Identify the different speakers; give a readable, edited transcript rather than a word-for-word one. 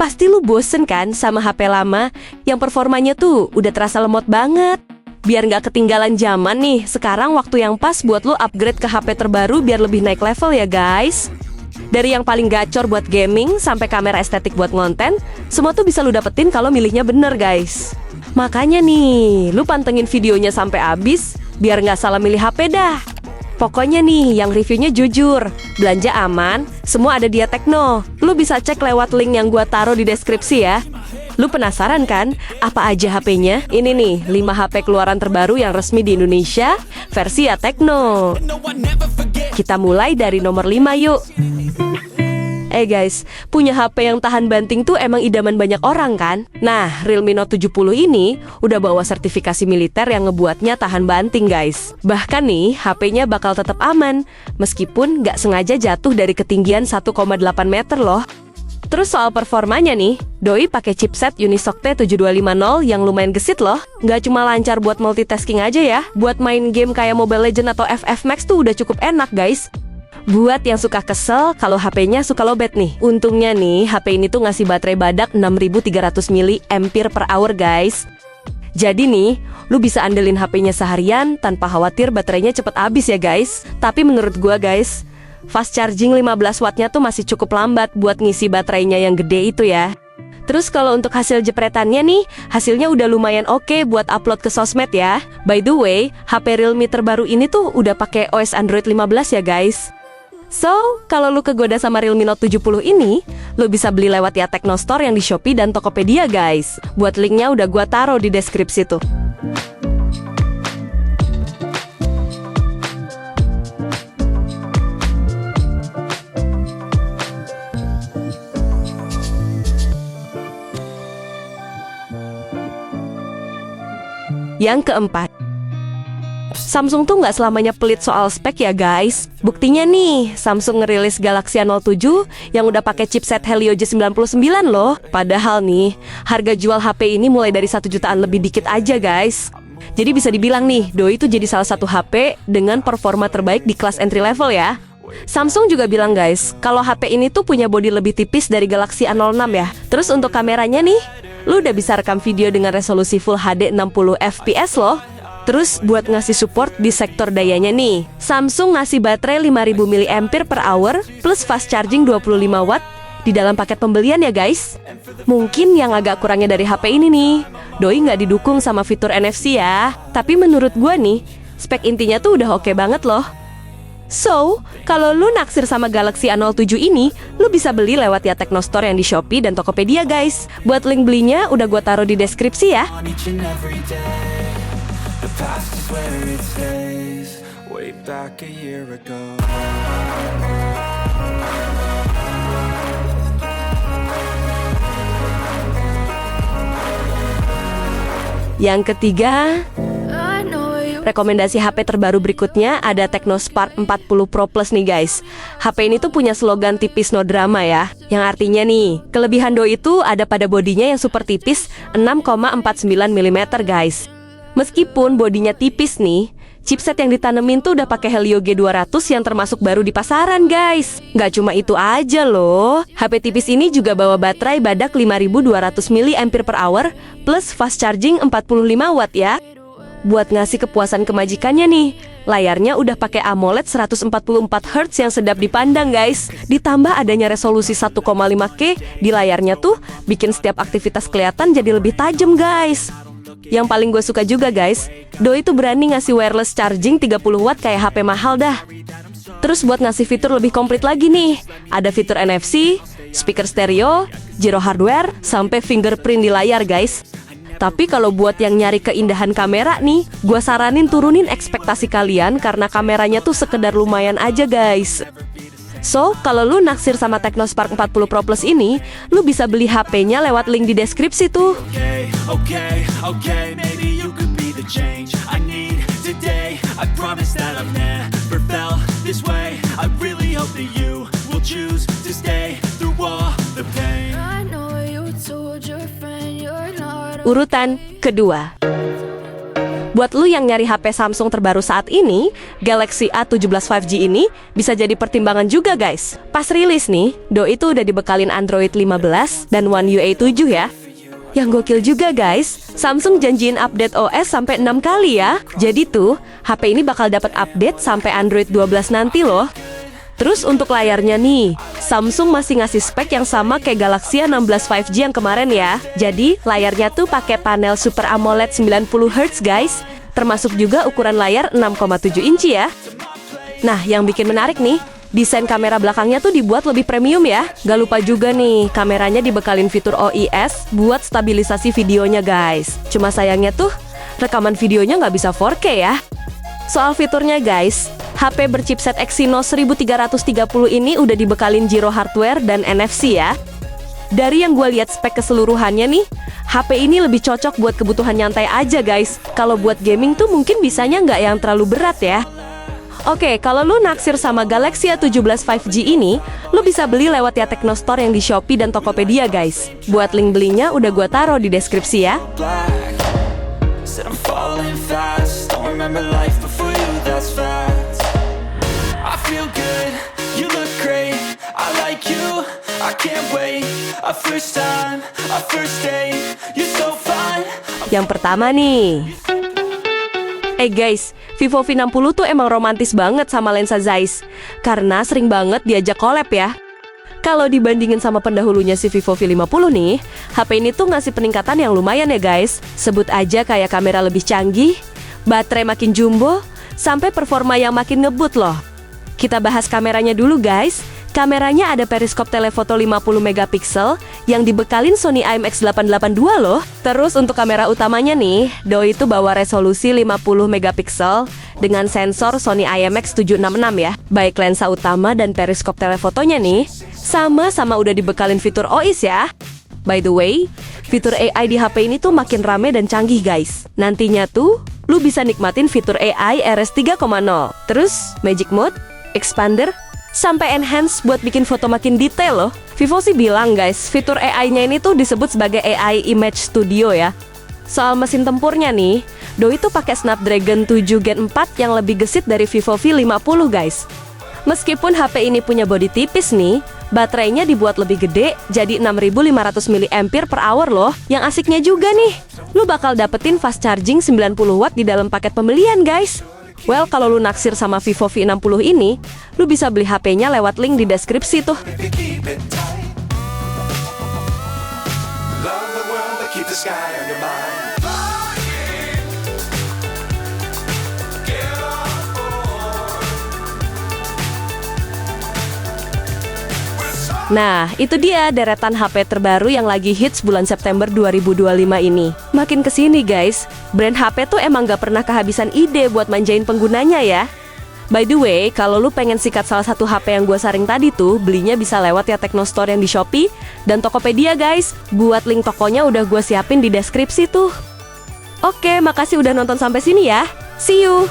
Speaker 1: Pasti lu bosen kan sama HP lama yang performanya tuh udah terasa lemot banget. Biar nggak ketinggalan zaman nih, sekarang waktu yang pas buat lu upgrade ke HP terbaru biar lebih naik level ya guys. Dari yang paling gacor buat gaming sampai kamera estetik buat ngonten, semua tuh bisa lu dapetin kalau milihnya bener guys. Makanya nih, lu pantengin videonya sampai habis biar nggak salah milih HP dah. Pokoknya nih, yang reviewnya jujur, belanja aman, semua ada di Tekno. Lu bisa cek lewat link yang gua taruh di deskripsi ya. Lu penasaran kan, apa aja HP-nya? Ini nih, 5 HP keluaran terbaru yang resmi di Indonesia, versi Tekno. Kita mulai dari nomor 5 yuk. Guys, punya HP yang tahan banting tuh emang idaman banyak orang kan? Nah, Realme Note 70 ini udah bawa sertifikasi militer yang ngebuatnya tahan banting guys. Bahkan nih, HP-nya bakal tetap aman, meskipun nggak sengaja jatuh dari ketinggian 1,8 meter loh. Terus soal performanya nih, doi pakai chipset Unisoc T7250 yang lumayan gesit loh. Nggak cuma lancar buat multitasking aja ya, buat main game kayak Mobile Legends atau FF Max tuh udah cukup enak guys. Buat yang suka kesel kalau HP-nya suka lowbat nih. Untungnya nih, HP ini tuh ngasih baterai badak 6300 mAh guys. Jadi nih, lu bisa andelin HP-nya seharian tanpa khawatir baterainya cepet habis ya guys. Tapi menurut gua guys, fast charging 15 wattnya tuh masih cukup lambat buat ngisi baterainya yang gede itu ya. Terus kalau untuk hasil jepretannya nih, hasilnya udah lumayan oke buat upload ke sosmed ya. By the way, HP Realme terbaru ini tuh udah pakai OS Android 15 ya guys. So, kalau lu kegoda sama Realme Note 70 ini, lu bisa beli lewat ya Tekno Store yang di Shopee dan Tokopedia guys. Buat linknya udah gua taruh di deskripsi tuh. Yang keempat, Samsung tuh nggak selamanya pelit soal spek ya guys. Buktinya nih, Samsung ngerilis Galaxy A07 yang udah pakai chipset Helio G99 loh. Padahal nih, harga jual HP ini mulai dari 1 jutaan lebih dikit aja guys. Jadi bisa dibilang nih, doi itu jadi salah satu HP dengan performa terbaik di kelas entry level ya. Samsung juga bilang guys, kalau HP ini tuh punya bodi lebih tipis dari Galaxy A06 ya. Terus untuk kameranya nih, lu udah bisa rekam video dengan resolusi Full HD 60 fps loh. Terus buat ngasih support di sektor dayanya nih, Samsung ngasih baterai 5000 mAh plus fast charging 25 watt di dalam paket pembelian ya guys. Mungkin yang agak kurangnya dari HP ini nih, doi nggak didukung sama fitur NFC ya. Tapi menurut gua nih, spek intinya tuh udah oke banget loh. So, kalau lu naksir sama Galaxy A07 ini, lu bisa beli lewat ya Tekno Store yang di Shopee dan Tokopedia guys. Buat link belinya udah gua taruh di deskripsi ya.
Speaker 2: The past is where it stays, way back a year ago.
Speaker 1: Yang ketiga, rekomendasi HP terbaru berikutnya ada Tecno Spark 40 Pro Plus nih guys. HP ini tuh punya slogan tipis no drama ya. Yang artinya nih, kelebihan doi itu ada pada bodinya yang super tipis 6,49 mm guys. Meskipun bodinya tipis nih, chipset yang ditanemin tuh udah pakai Helio G200 yang termasuk baru di pasaran guys. Nggak cuma itu aja loh, HP tipis ini juga bawa baterai badak 5200 mAh plus fast charging 45 watt ya. Buat ngasih kepuasan kemajikannya nih, layarnya udah pakai AMOLED 144Hz yang sedap dipandang guys. Ditambah adanya resolusi 1,5K di layarnya tuh bikin setiap aktivitas kelihatan jadi lebih tajam guys. Yang paling gue suka juga guys, doi itu berani ngasih wireless charging 30 watt kayak HP mahal dah. Terus buat ngasih fitur lebih komplit lagi nih, ada fitur NFC, speaker stereo, gyro hardware, sampai fingerprint di layar guys. Tapi kalau buat yang nyari keindahan kamera nih, gue saranin turunin ekspektasi kalian karena kameranya tuh sekedar lumayan aja guys. So, kalau lu naksir sama Tecno Spark 40 Pro Plus ini, lu bisa beli HP-nya lewat link di deskripsi tuh. Urutan kedua, Buat lu yang nyari HP Samsung terbaru saat ini, Galaxy A17 5G ini bisa jadi pertimbangan juga guys. Pas rilis nih, doi itu udah dibekalin Android 15 dan One UI 7 ya. Yang gokil juga guys, Samsung janjiin update OS sampai 6 kali ya. Jadi tuh, HP ini bakal dapat update sampai Android 12 nanti loh. Terus untuk layarnya nih, Samsung masih ngasih spek yang sama kayak Galaxy A16 5G yang kemarin ya. Jadi layarnya tuh pakai panel Super AMOLED 90Hz guys. Termasuk juga ukuran layar 6,7 inci ya. Nah yang bikin menarik nih, desain kamera belakangnya tuh dibuat lebih premium ya. Gak lupa juga nih, kameranya dibekalin fitur OIS buat stabilisasi videonya guys. Cuma sayangnya tuh, rekaman videonya nggak bisa 4K ya. Soal fiturnya guys, HP berchipset Exynos 1330 ini udah dibekalin Gyro hardware dan NFC ya. Dari yang gue lihat spek keseluruhannya nih, HP ini lebih cocok buat kebutuhan nyantai aja guys. Kalau buat gaming tuh mungkin bisanya nggak yang terlalu berat ya. Oke, kalau lu naksir sama Galaxy A17 5G ini, lu bisa beli lewat ya Tecno Store yang di Shopee dan Tokopedia guys. Buat link belinya udah gue taruh di deskripsi ya.
Speaker 2: Black. Said I'm falling fast. Don't remember life before you, that's facts. I feel good, you look great. I like you, I can't wait. A first time, a first date. You're so fine.
Speaker 1: Yang pertama nih, guys, Vivo V60 tuh emang romantis banget sama lensa Zeiss. Karena sering banget diajak collab ya. Kalau dibandingin sama pendahulunya si Vivo V50 nih, HP ini tuh ngasih peningkatan yang lumayan ya guys. Sebut aja kayak kamera lebih canggih, baterai makin jumbo, sampai performa yang makin ngebut loh. Kita bahas kameranya dulu guys. Kameranya ada periskop telefoto 50 megapiksel yang dibekalin Sony IMX882 loh. Terus untuk kamera utamanya nih, doi itu bawa resolusi 50 megapiksel dengan sensor Sony IMX766 ya. Baik lensa utama dan periskop telefotonya nih, sama-sama udah dibekalin fitur OIS ya. By the way, fitur AI di HP ini tuh makin rame dan canggih guys. Nantinya tuh, lu bisa nikmatin fitur AI RS 3.0. Terus, Magic Mode, Expander, sampai enhance buat bikin foto makin detail loh. Vivo sih bilang guys, fitur AI-nya ini tuh disebut sebagai AI Image Studio ya. Soal mesin tempurnya nih, doi tuh pakai Snapdragon 7 Gen 4 yang lebih gesit dari Vivo V50 guys. Meskipun HP ini punya bodi tipis nih, baterainya dibuat lebih gede, jadi 6500 mAh loh. Yang asiknya juga nih, lu bakal dapetin fast charging 90 watt di dalam paket pembelian guys. Well, kalau lu naksir sama Vivo V60 ini, lu bisa beli HP-nya lewat link di deskripsi tuh.
Speaker 2: Keep it tight. Love the world, but keep the sky on your mind.
Speaker 1: Nah, itu dia deretan HP terbaru yang lagi hits bulan September 2025 ini. Makin kesini guys, brand HP tuh emang gak pernah kehabisan ide buat manjain penggunanya ya. By the way, kalau lu pengen sikat salah satu HP yang gue saring tadi tuh, belinya bisa lewat ya Tecno Store yang di Shopee dan Tokopedia guys. Buat link tokonya udah gue siapin di deskripsi tuh. Oke, makasih udah nonton sampai sini ya. See you!